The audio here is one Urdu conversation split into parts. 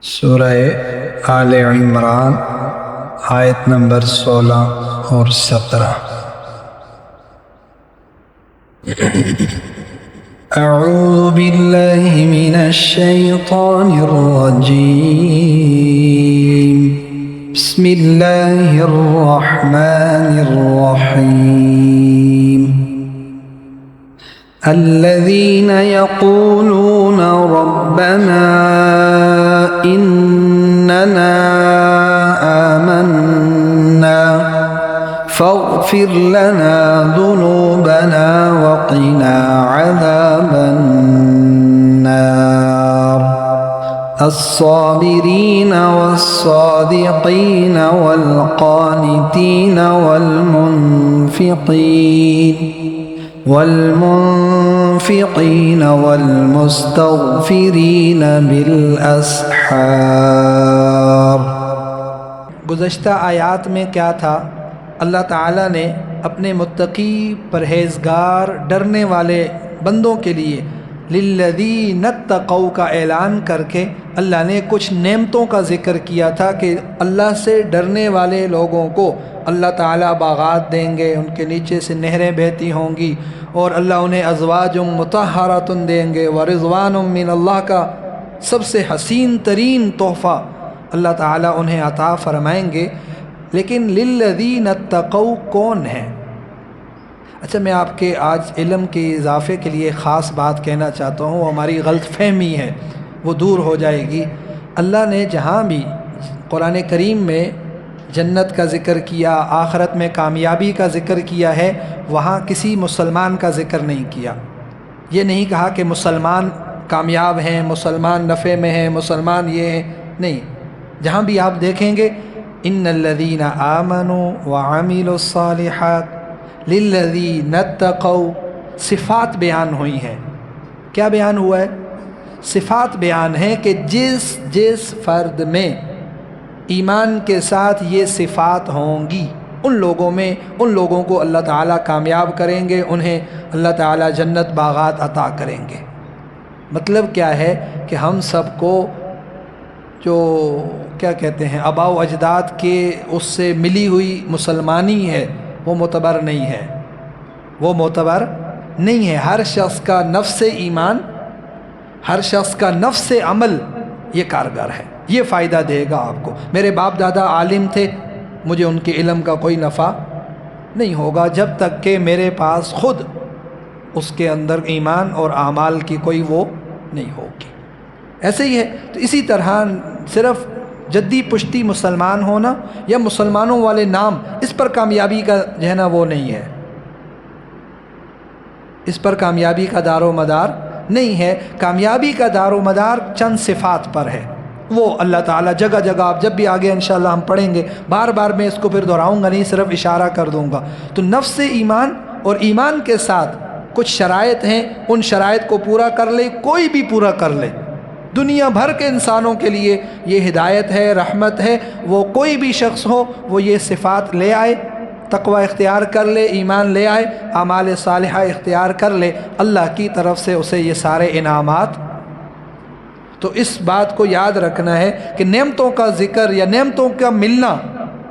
سورہ آل عمران آیت نمبر 16 اور 17۔ اعوذ باللہ من الشیطان الرجیم، بسم اللہ الرحمن الرحیم۔ الذین یقولون ربنا إننا آمنا فاغفر لنا ذنوبنا وقنا عذاب النار الصابرين والصادقين والقانتين والمنفقين والمستغفرين بالأسحار۔ گزشتہ آیات میں کیا تھا؟ اللہ تعالیٰ نے اپنے متقی، پرہیزگار، ڈرنے والے بندوں کے لیے للذین اتقوا کا اعلان کر کے اللہ نے کچھ نعمتوں کا ذکر کیا تھا کہ اللہ سے ڈرنے والے لوگوں کو اللہ تعالیٰ باغات دیں گے، ان کے نیچے سے نہریں بہتی ہوں گی، اور اللہ انہیں ازواج مطہرات دیں گے، ورضوان من اللہ کا سب سے حسین ترین تحفہ اللہ تعالیٰ انہیں عطا فرمائیں گے۔ لیکن للذین اتقوا کون ہیں؟ اچھا، میں آپ کے آج علم کے اضافے کے لیے خاص بات کہنا چاہتا ہوں، وہ ہماری غلط فہمی ہے، وہ دور ہو جائے گی۔ اللہ نے جہاں بھی قرآن کریم میں جنت کا ذکر کیا، آخرت میں کامیابی کا ذکر کیا ہے، وہاں کسی مسلمان کا ذکر نہیں کیا۔ یہ نہیں کہا کہ مسلمان کامیاب ہیں، مسلمان نفع میں ہیں، مسلمان یہ ہیں، نہیں۔ جہاں بھی آپ دیکھیں گے ان الذین آمنوا وعملوا الصالحات للذین اتقوا، صفات بیان ہوئی ہیں۔ کیا بیان ہوا ہے؟ صفات بیان ہیں کہ جس فرد میں ایمان کے ساتھ یہ صفات ہوں گی، ان لوگوں کو اللہ تعالیٰ کامیاب کریں گے، انہیں اللہ تعالیٰ جنت باغات عطا کریں گے۔ مطلب کیا ہے کہ ہم سب کو جو کیا کہتے ہیں آباء و اجداد کے اس سے ملی ہوئی مسلمانی ہے، وہ معتبر نہیں ہے، وہ معتبر نہیں ہے۔ ہر شخص کا نفس ایمان، ہر شخص کا نفس عمل یہ کارگر ہے، یہ فائدہ دے گا آپ کو۔ میرے باپ دادا عالم تھے، مجھے ان کے علم کا کوئی نفع نہیں ہوگا جب تک کہ میرے پاس خود اس کے اندر ایمان اور اعمال کی کوئی وہ نہیں ہوگی۔ ایسے ہی ہے۔ تو اسی طرح صرف جدی پشتی مسلمان ہونا یا مسلمانوں والے نام، اس پر کامیابی کا جو ہے نا وہ نہیں ہے، اس پر کامیابی کا دار و مدار نہیں ہے۔ کامیابی کا دار و مدار چند صفات پر ہے، وہ اللہ تعالیٰ جگہ جگہ، آپ جب بھی آگے انشاءاللہ ہم پڑھیں گے، بار بار میں اس کو پھر دہراؤں گا نہیں، صرف اشارہ کر دوں گا۔ تو نفس ایمان اور ایمان کے ساتھ کچھ شرائط ہیں، ان شرائط کو پورا کر لے، کوئی بھی پورا کر لے، دنیا بھر کے انسانوں کے لیے یہ ہدایت ہے، رحمت ہے۔ وہ کوئی بھی شخص ہو، وہ یہ صفات لے آئے، تقوی اختیار کر لے، ایمان لے آئے، اعمال صالحہ اختیار کر لے، اللہ کی طرف سے اسے یہ سارے انعامات۔ تو اس بات کو یاد رکھنا ہے کہ نعمتوں کا ذکر یا نعمتوں کا ملنا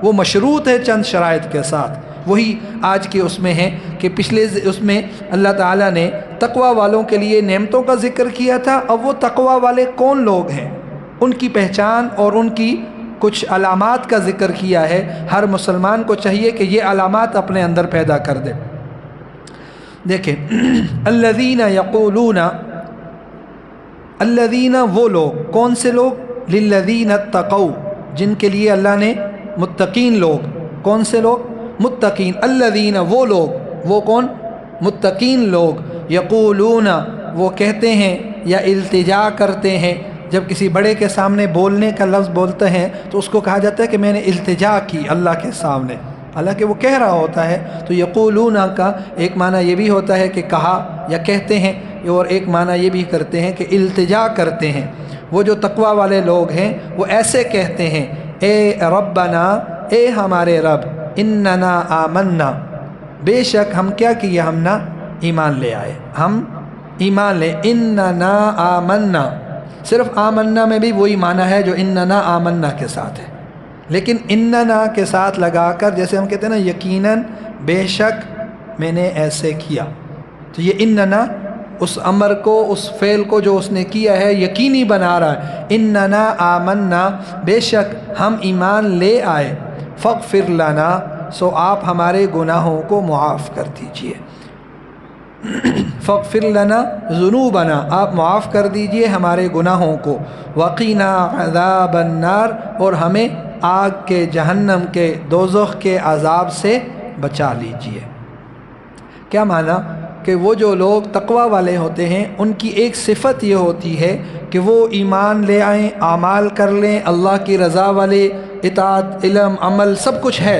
وہ مشروط ہے چند شرائط کے ساتھ۔ وہی آج کے اس میں ہے کہ پچھلے اس میں اللہ تعالیٰ نے تقوی والوں کے لیے نعمتوں کا ذکر کیا تھا۔ اب وہ تقوی والے کون لوگ ہیں، ان کی پہچان اور ان کی کچھ علامات کا ذکر کیا ہے۔ ہر مسلمان کو چاہیے کہ یہ علامات اپنے اندر پیدا کر دے۔ دیکھیں، الذین یقولون، الذین وہ لوگ، کون سے لوگ؟ للذین اتقوا، جن کے لیے اللہ نے متقین لوگ، کون سے لوگ؟ متقین۔ الذین وہ لوگ، وہ کون؟ متقین لوگ۔ یقولون وہ کہتے ہیں یا التجا کرتے ہیں، جب کسی بڑے کے سامنے بولنے کا لفظ بولتے ہیں تو اس کو کہا جاتا ہے کہ میں نے التجا کی اللہ کے سامنے، حالانکہ وہ کہہ رہا ہوتا ہے۔ تو یقولون کا ایک معنی یہ بھی ہوتا ہے کہ کہا یا کہتے ہیں، اور ایک معنی یہ بھی کرتے ہیں کہ التجا کرتے ہیں۔ وہ جو تقوی والے لوگ ہیں وہ ایسے کہتے ہیں، اے ربنا، اے ہمارے رب، اننا آمنا، بے شک ہم کیا کیے، ہم نہ ایمان لے آئے، ہم ایمان لے، اننا آمنا، صرف آمنا میں بھی وہی معنی ہے جو اننا آمنا کے ساتھ ہے، لیکن اننا کے ساتھ لگا کر جیسے ہم کہتے ہیں نا یقیناً، بے شک میں نے ایسے کیا، تو یہ اننا اس امر کو، اس فعل کو جو اس نے کیا ہے یقینی بنا رہا ہے۔ اننا آمنا، بے شک ہم ایمان لے آئے، فاغفر لنا، سو آپ ہمارے گناہوں کو معاف کر دیجئے۔ فاغفر لنا ذنوبنا، آپ معاف کر دیجئے ہمارے گناہوں کو، وقنا عذاب النار، اور ہمیں آگ کے، جہنم کے، دوزخ کے عذاب سے بچا لیجئے۔ کیا معنی کہ وہ جو لوگ تقوی والے ہوتے ہیں ان کی ایک صفت یہ ہوتی ہے کہ وہ ایمان لے آئیں، اعمال کر لیں، اللہ کی رضا والے، اطاعت، علم، عمل سب کچھ ہے،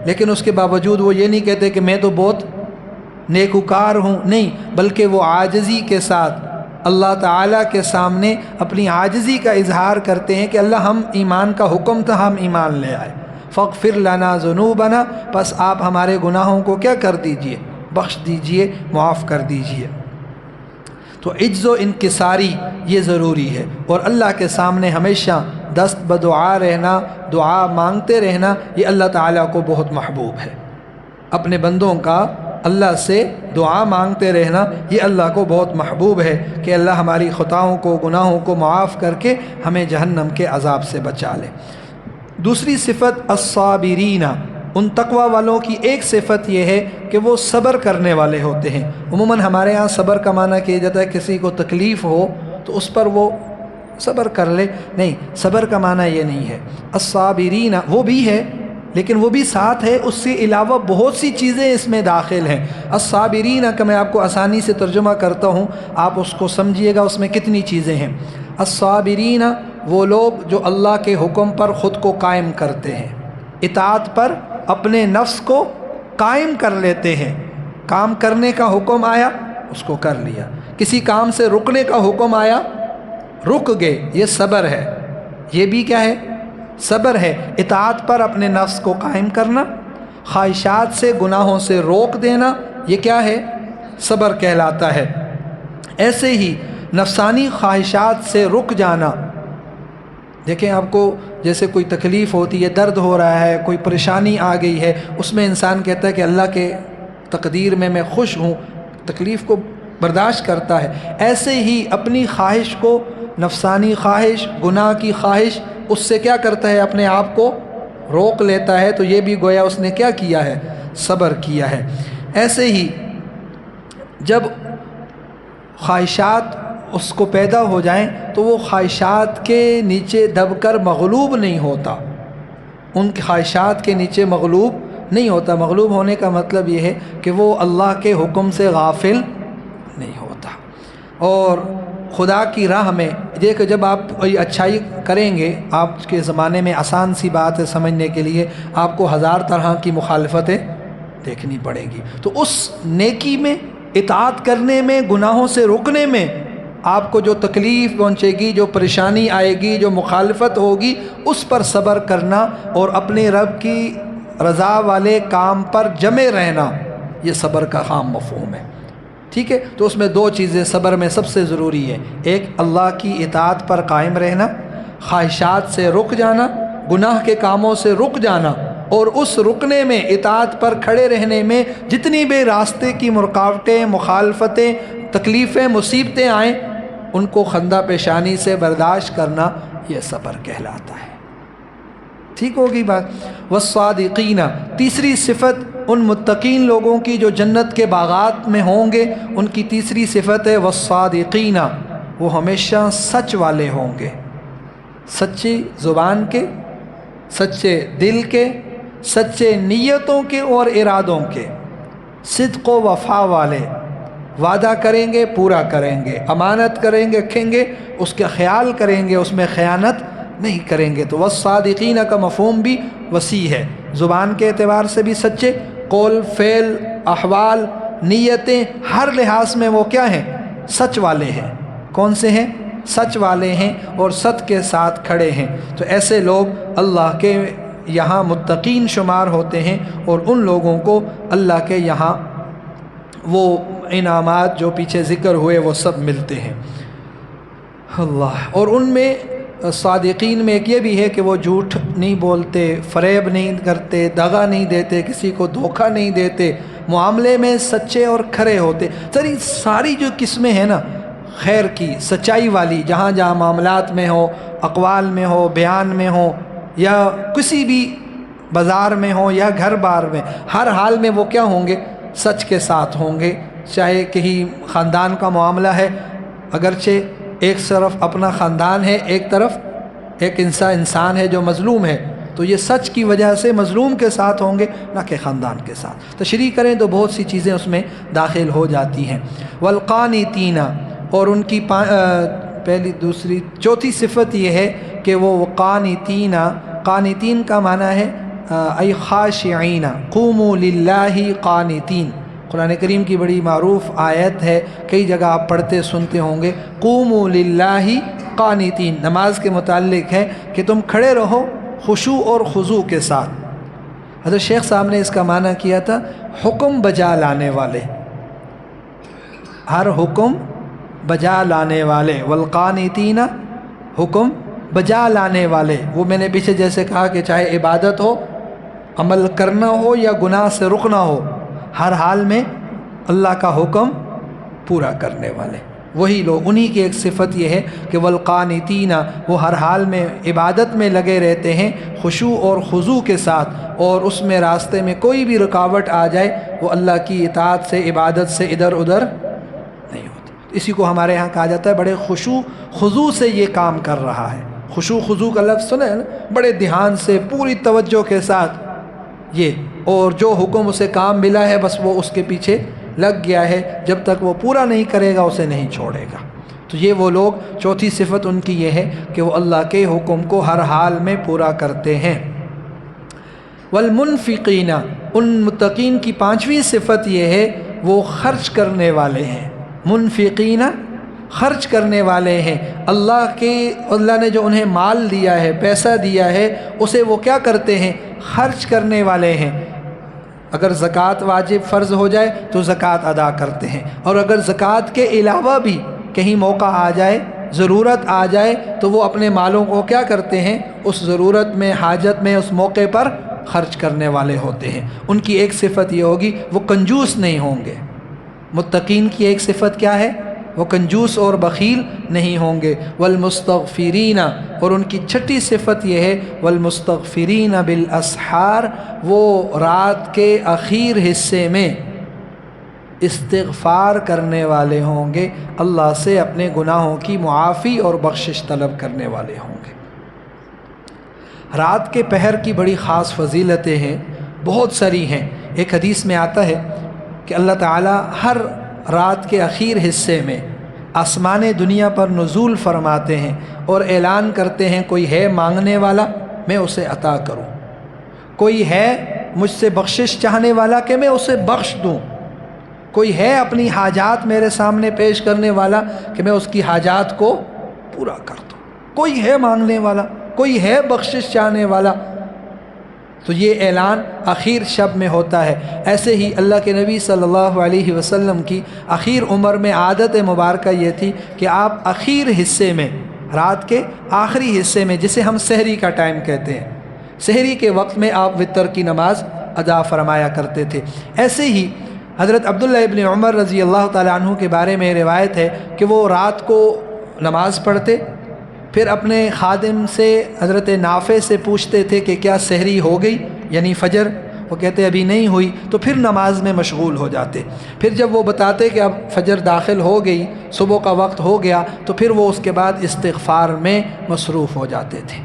لیکن اس کے باوجود وہ یہ نہیں کہتے کہ میں تو بہت نیکوکار ہوں، نہیں، بلکہ وہ عاجزی کے ساتھ اللہ تعالیٰ کے سامنے اپنی عاجزی کا اظہار کرتے ہیں کہ اللہ ہم ایمان کا حکم تھا، ہم ایمان لے آئے، فاغفر لنا ذنوبنا، پس آپ ہمارے گناہوں کو کیا کر دیجئے، بخش دیجئے، معاف کر دیجئے۔ تو عجز و انکساری یہ ضروری ہے، اور اللہ کے سامنے ہمیشہ دست بدعا رہنا، دعا مانگتے رہنا، یہ اللہ تعالیٰ کو بہت محبوب ہے۔ اپنے بندوں کا اللہ سے دعا مانگتے رہنا یہ اللہ کو بہت محبوب ہے کہ اللہ ہماری خطاؤں کو، گناہوں کو معاف کر کے ہمیں جہنم کے عذاب سے بچا لے۔ دوسری صفت الصابرین، ان تقوی والوں کی ایک صفت یہ ہے کہ وہ صبر کرنے والے ہوتے ہیں۔ عموماً ہمارے ہاں صبر کا معنی کیا جاتا ہے کسی کو تکلیف ہو تو اس پر وہ صبر کر لے، نہیں، صبر کا معنی یہ نہیں ہے۔ الصابرین وہ بھی ہے لیکن وہ بھی ساتھ ہے، اس سے علاوہ بہت سی چیزیں اس میں داخل ہیں۔ الصابرین کا میں آپ کو آسانی سے ترجمہ کرتا ہوں، آپ اس کو سمجھیے گا اس میں کتنی چیزیں ہیں۔ الصابرین وہ لوگ جو اللہ کے حکم پر خود کو قائم کرتے ہیں، اطاعت پر اپنے نفس کو قائم کر لیتے ہیں، کام کرنے کا حکم آیا اس کو کر لیا، کسی کام سے رکنے کا حکم آیا رک گئے، یہ صبر ہے۔ یہ بھی کیا ہے؟ صبر ہے۔ اطاعت پر اپنے نفس کو قائم کرنا، خواہشات سے، گناہوں سے روک دینا، یہ کیا ہے؟ صبر کہلاتا ہے۔ ایسے ہی نفسانی خواہشات سے رک جانا، دیکھیں آپ کو جیسے کوئی تکلیف ہوتی ہے، درد ہو رہا ہے، کوئی پریشانی آ گئی ہے، اس میں انسان کہتا ہے کہ اللہ کے تقدیر میں خوش ہوں، تکلیف کو برداشت کرتا ہے۔ ایسے ہی اپنی خواہش کو، نفسانی خواہش، گناہ کی خواہش، اس سے کیا کرتا ہے؟ اپنے آپ کو روک لیتا ہے، تو یہ بھی گویا اس نے کیا کیا ہے؟ صبر کیا ہے۔ ایسے ہی جب خواہشات اس کو پیدا ہو جائیں تو وہ خواہشات کے نیچے دب کر مغلوب نہیں ہوتا، ان کی خواہشات کے نیچے مغلوب نہیں ہوتا۔ مغلوب ہونے کا مطلب یہ ہے کہ وہ اللہ کے حکم سے غافل نہیں ہوتا، اور خدا کی راہ میں دیکھ جب آپ اچھائی کریں گے، آپ کے زمانے میں آسان سی بات ہے سمجھنے کے لیے، آپ کو ہزار طرح کی مخالفتیں دیکھنی پڑے گی، تو اس نیکی میں، اطاعت کرنے میں، گناہوں سے رکنے میں آپ کو جو تکلیف پہنچے گی، جو پریشانی آئے گی، جو مخالفت ہوگی، اس پر صبر کرنا اور اپنے رب کی رضا والے کام پر جمے رہنا، یہ صبر کا خام مفہوم ہے۔ ٹھیک ہے، تو اس میں دو چیزیں صبر میں سب سے ضروری ہے، ایک اللہ کی اطاعت پر قائم رہنا، خواہشات سے رک جانا، گناہ کے کاموں سے رک جانا، اور اس رکنے میں، اطاعت پر کھڑے رہنے میں جتنی بھی راستے کی رکاوٹیں، مخالفتیں، تکلیفیں، مصیبتیں آئیں، ان کو خندہ پیشانی سے برداشت کرنا، یہ صبر کہلاتا ہے۔ ٹھیک ہوگی بات؟ والصادقین، تیسری صفت ان متقین لوگوں کی جو جنت کے باغات میں ہوں گے، ان کی تیسری صفت ہے والصادقین، وہ ہمیشہ سچ والے ہوں گے، سچی زبان کے، سچے دل کے، سچے نیتوں کے اور ارادوں کے، صدق و وفا والے، وعدہ کریں گے پورا کریں گے، امانت کریں گے رکھیں گے، اس کا خیال کریں گے، اس میں خیانت نہیں کریں گے۔ تو والصادقین کا مفہوم بھی وسیع ہے، زبان کے اعتبار سے بھی سچے، قول، فعل، احوال، نیتیں، ہر لحاظ میں وہ کیا ہیں؟ سچ والے ہیں۔ کون سے ہیں؟ سچ والے ہیں اور سچ کے ساتھ کھڑے ہیں۔ تو ایسے لوگ اللہ کے یہاں متقین شمار ہوتے ہیں، اور ان لوگوں کو اللہ کے یہاں وہ انعامات جو پیچھے ذکر ہوئے وہ سب ملتے ہیں۔ اللہ، اور ان میں صادقین میں ایک یہ بھی ہے کہ وہ جھوٹ نہیں بولتے، فریب نہیں کرتے، دغا نہیں دیتے، کسی کو دھوکہ نہیں دیتے، معاملے میں سچے اور کھرے ہوتے۔ ساری جو قسمیں ہیں نا خیر کی، سچائی والی، جہاں جہاں معاملات میں ہو، اقوال میں ہو، بیان میں ہو، یا کسی بھی بازار میں ہو یا گھر بار میں، ہر حال میں وہ کیا ہوں گے؟ سچ کے ساتھ ہوں گے۔ چاہے کہیں خاندان کا معاملہ ہے، اگرچہ ایک طرف اپنا خاندان ہے، ایک طرف ایک انسان ہے جو مظلوم ہے، تو یہ سچ کی وجہ سے مظلوم کے ساتھ ہوں گے، نہ کہ خاندان کے ساتھ۔ تشریح کریں تو بہت سی چیزیں اس میں داخل ہو جاتی ہیں۔ والقانتین، اور ان کی پہلی دوسری چوتھی صفت یہ ہے کہ وہ قانتین، قانتین کا معنی ہے ای خاشعین، قوموا للہ قانتین۔ قرآن کریم کی بڑی معروف آیت ہے، کئی جگہ آپ پڑھتے سنتے ہوں گے، قوموا للہ قانتین، نماز کے متعلق ہے کہ تم کھڑے رہو خشوع اور خضوع کے ساتھ۔ حضرت شیخ صاحب نے اس کا معنی کیا تھا حکم بجا لانے والے، ہر حکم بجا لانے والے، والقانتین حکم بجا لانے والے۔ وہ میں نے پیچھے جیسے کہا کہ چاہے عبادت ہو، عمل کرنا ہو یا گناہ سے رکنا ہو، ہر حال میں اللہ کا حکم پورا کرنے والے وہی لوگ۔ انہی کی ایک صفت یہ ہے کہ والقانتین، وہ ہر حال میں عبادت میں لگے رہتے ہیں خشوع اور خضوع کے ساتھ، اور اس میں راستے میں کوئی بھی رکاوٹ آ جائے وہ اللہ کی اطاعت سے، عبادت سے ادھر ادھر نہیں ہوتی۔ اسی کو ہمارے ہاں کہا جاتا ہے بڑے خشوع خضوع سے یہ کام کر رہا ہے۔ خشوع خضوع کا لفظ سنا ہے نا، بڑے دھیان سے پوری توجہ کے ساتھ یہ، اور جو حکم اسے کام ملا ہے بس وہ اس کے پیچھے لگ گیا ہے، جب تک وہ پورا نہیں کرے گا اسے نہیں چھوڑے گا۔ تو یہ وہ لوگ، چوتھی صفت ان کی یہ ہے کہ وہ اللہ کے حکم کو ہر حال میں پورا کرتے ہیں۔ والمنفقین، ان متقین کی پانچویں صفت یہ ہے وہ خرچ کرنے والے ہیں۔ منفقین، خرچ کرنے والے ہیں۔ اللہ نے جو انہیں مال دیا ہے، پیسہ دیا ہے، اسے وہ کیا کرتے ہیں؟ خرچ کرنے والے ہیں۔ اگر زکوٰۃ واجب فرض ہو جائے تو زکوٰۃ ادا کرتے ہیں، اور اگر زکوٰۃ کے علاوہ بھی کہیں موقع آ جائے، ضرورت آ جائے، تو وہ اپنے مالوں کو کیا کرتے ہیں؟ اس ضرورت میں، حاجت میں، اس موقع پر خرچ کرنے والے ہوتے ہیں۔ ان کی ایک صفت یہ ہوگی وہ کنجوس نہیں ہوں گے۔ متقین کی ایک صفت کیا ہے؟ وہ کنجوس اور بخیل نہیں ہوں گے۔ والمستغفرین، اور ان کی چھٹی صفت یہ ہے والمستغفرین بالاسحار، وہ رات کے اخیر حصے میں استغفار کرنے والے ہوں گے، اللہ سے اپنے گناہوں کی معافی اور بخشش طلب کرنے والے ہوں گے۔ رات کے پہر کی بڑی خاص فضیلتیں ہیں، بہت ساری ہیں۔ ایک حدیث میں آتا ہے کہ اللہ تعالی ہر رات کے اخیر حصے میں آسمان دنیا پر نزول فرماتے ہیں اور اعلان کرتے ہیں کوئی ہے مانگنے والا میں اسے عطا کروں، کوئی ہے مجھ سے بخشش چاہنے والا کہ میں اسے بخش دوں، کوئی ہے اپنی حاجات میرے سامنے پیش کرنے والا کہ میں اس کی حاجات کو پورا کر دوں، کوئی ہے مانگنے والا، کوئی ہے بخشش چاہنے والا۔ تو یہ اعلان اخیر شب میں ہوتا ہے۔ ایسے ہی اللہ کے نبی صلی اللہ علیہ وسلم کی اخیر عمر میں عادت مبارکہ یہ تھی کہ آپ اخیر حصے میں، رات کے آخری حصے میں، جسے ہم سحری کا ٹائم کہتے ہیں، سحری کے وقت میں آپ وتر کی نماز ادا فرمایا کرتے تھے۔ ایسے ہی حضرت عبداللہ ابن عمر رضی اللہ تعالیٰ عنہ کے بارے میں روایت ہے کہ وہ رات کو نماز پڑھتے، پھر اپنے خادم سے حضرت نافع سے پوچھتے تھے کہ کیا سحری ہو گئی، یعنی فجر؟ وہ کہتے ابھی نہیں ہوئی، تو پھر نماز میں مشغول ہو جاتے۔ پھر جب وہ بتاتے کہ اب فجر داخل ہو گئی، صبح کا وقت ہو گیا، تو پھر وہ اس کے بعد استغفار میں مصروف ہو جاتے تھے۔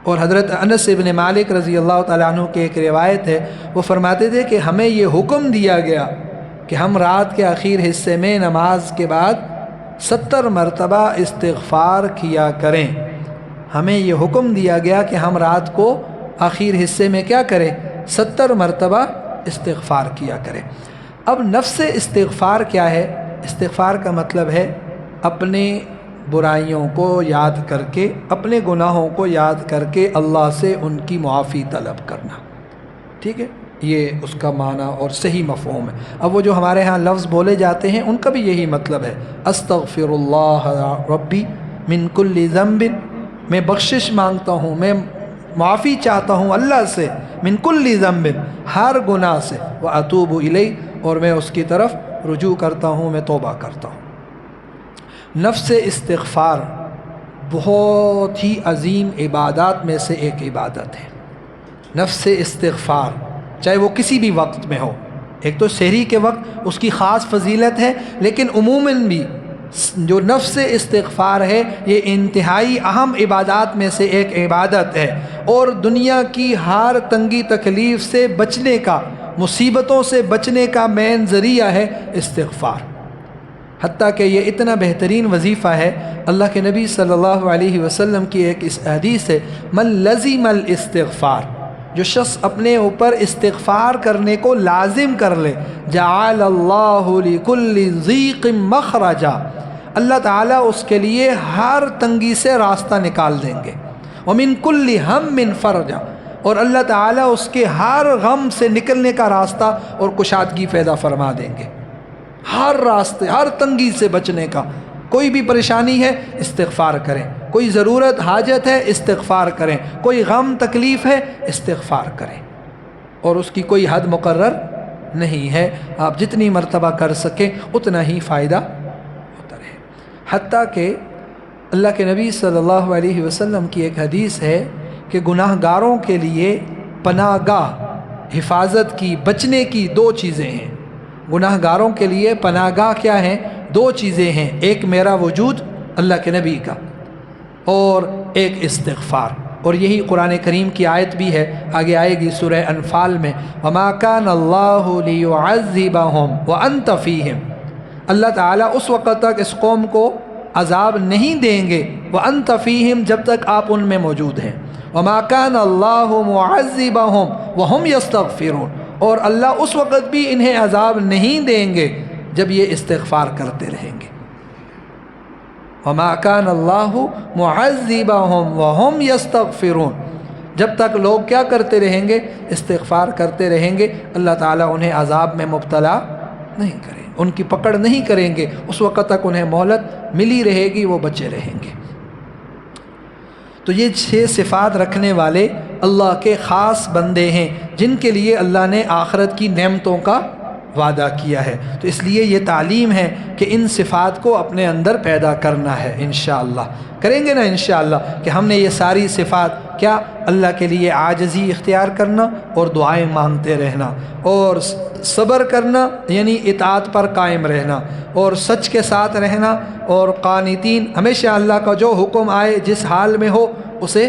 اور حضرت انس ابن مالک رضی اللہ تعالیٰ عنہ کی ایک روایت ہے، وہ فرماتے تھے کہ ہمیں یہ حکم دیا گیا کہ ہم رات کے آخر حصے میں نماز کے بعد 70 مرتبہ استغفار کیا کریں۔ ہمیں یہ حکم دیا گیا کہ ہم رات کو آخر حصے میں کیا کریں؟ 70 مرتبہ استغفار کیا کریں۔ اب نفس استغفار کیا ہے؟ استغفار کا مطلب ہے اپنے برائیوں کو یاد کر کے، اپنے گناہوں کو یاد کر کے اللہ سے ان کی معافی طلب کرنا، ٹھیک ہے؟ یہ اس کا معنی اور صحیح مفہوم ہے۔ اب وہ جو ہمارے ہاں لفظ بولے جاتے ہیں ان کا بھی یہی مطلب ہے، استغفر اللہ ربی من کل ذنب، میں بخشش مانگتا ہوں، میں معافی چاہتا ہوں اللہ سے، من کل ذنب، ہر گناہ سے، واتوب الیہ، اور میں اس کی طرف رجوع کرتا ہوں، میں توبہ کرتا ہوں۔ نفس استغفار بہت ہی عظیم عبادات میں سے ایک عبادت ہے۔ نفس استغفار چاہے وہ کسی بھی وقت میں ہو، ایک تو سحری کے وقت اس کی خاص فضیلت ہے، لیکن عموماً بھی جو نفس استغفار ہے یہ انتہائی اہم عبادات میں سے ایک عبادت ہے، اور دنیا کی ہر تنگی تکلیف سے بچنے کا، مصیبتوں سے بچنے کا مین ذریعہ ہے استغفار۔ حتیٰ کہ یہ اتنا بہترین وظیفہ ہے، اللہ کے نبی صلی اللہ علیہ وسلم کی ایک اس حدیث ہے، من لزم الاستغفار، جو شخص اپنے اوپر استغفار کرنے کو لازم کر لے، جعل اللہ لکل ضیق مخرجا، اللہ تعالیٰ اس کے لیے ہر تنگی سے راستہ نکال دیں گے، ومن کل ہم فرجا، اور اللہ تعالیٰ اس کے ہر غم سے نکلنے کا راستہ اور کشادگی پیدا فرما دیں گے، ہر راستے، ہر تنگی سے بچنے کا۔ کوئی بھی پریشانی ہے استغفار کریں، کوئی ضرورت حاجت ہے استغفار کریں، کوئی غم تکلیف ہے استغفار کریں، اور اس کی کوئی حد مقرر نہیں ہے، آپ جتنی مرتبہ کر سکیں اتنا ہی فائدہ ہوتا رہے۔ حتیٰ کہ اللہ کے نبی صلی اللہ علیہ وسلم کی ایک حدیث ہے کہ گناہ گاروں کے لیے پناہ گاہ، حفاظت کی، بچنے کی دو چیزیں ہیں۔ گناہ گاروں کے لیے پناہ گاہ کیا ہیں؟ دو چیزیں ہیں، ایک میرا وجود اللہ کے نبی کا، اور ایک استغفار، اور یہی قرآن کریم کی آیت بھی ہے، آگے آئے گی سورہ انفال میں، وَمَا كَانَ اللَّهُ لِيُعَذِّبَهُمْ وَأَنْتَ فِيهِمْ، اللہ تعالیٰ اس وقت تک اس قوم کو عذاب نہیں دیں گے، وَأَنْتَ فِيهِمْ، جب تک آپ ان میں موجود ہیں، وَمَا كَانَ اللَّهُ مُعَذِّبَهُمْ وَهُمْ يَسْتَغْفِرُونَ، اور اللہ اس وقت بھی انہیں عذاب نہیں دیں گے جب یہ استغفار کرتے رہیں گے۔ وَمَا كَانَ اللَّهُ مُعَذِّبَهُمْ وَهُمْ يَسْتَغْفِرُونَ، جب تک لوگ کیا کرتے رہیں گے؟ استغفار کرتے رہیں گے، اللہ تعالیٰ انہیں عذاب میں مبتلا نہیں کریں گے، ان کی پکڑ نہیں کریں گے، اس وقت تک انہیں مہلت ملی رہے گی، وہ بچے رہیں گے۔ تو یہ 6 صفات رکھنے والے اللہ کے خاص بندے ہیں جن کے لیے اللہ نے آخرت کی نعمتوں کا وعدہ کیا ہے۔ تو اس لیے یہ تعلیم ہے کہ ان صفات کو اپنے اندر پیدا کرنا ہے، انشاءاللہ کریں گے نا انشاءاللہ، کہ ہم نے یہ ساری صفات کیا اللہ کے لیے عاجزی اختیار کرنا اور دعائیں مانگتے رہنا، اور صبر کرنا یعنی اطاعت پر قائم رہنا، اور سچ کے ساتھ رہنا، اور قانتین ہمیشہ اللہ کا جو حکم آئے جس حال میں ہو اسے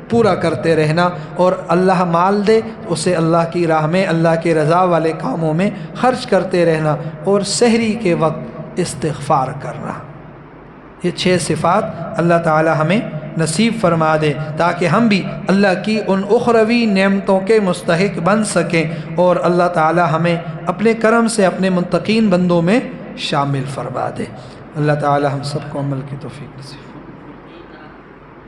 پورا کرتے رہنا، اور اللہ مال دے اسے اللہ کی راہ میں، اللہ کے رضا والے کاموں میں خرچ کرتے رہنا، اور سحری کے وقت استغفار کرنا۔ یہ 6 صفات اللہ تعالی ہمیں نصیب فرما دے تاکہ ہم بھی اللہ کی ان اخروی نعمتوں کے مستحق بن سکیں، اور اللہ تعالی ہمیں اپنے کرم سے اپنے متقین بندوں میں شامل فرما دے۔ اللہ تعالی ہم سب کو عمل کی توفیق نصیب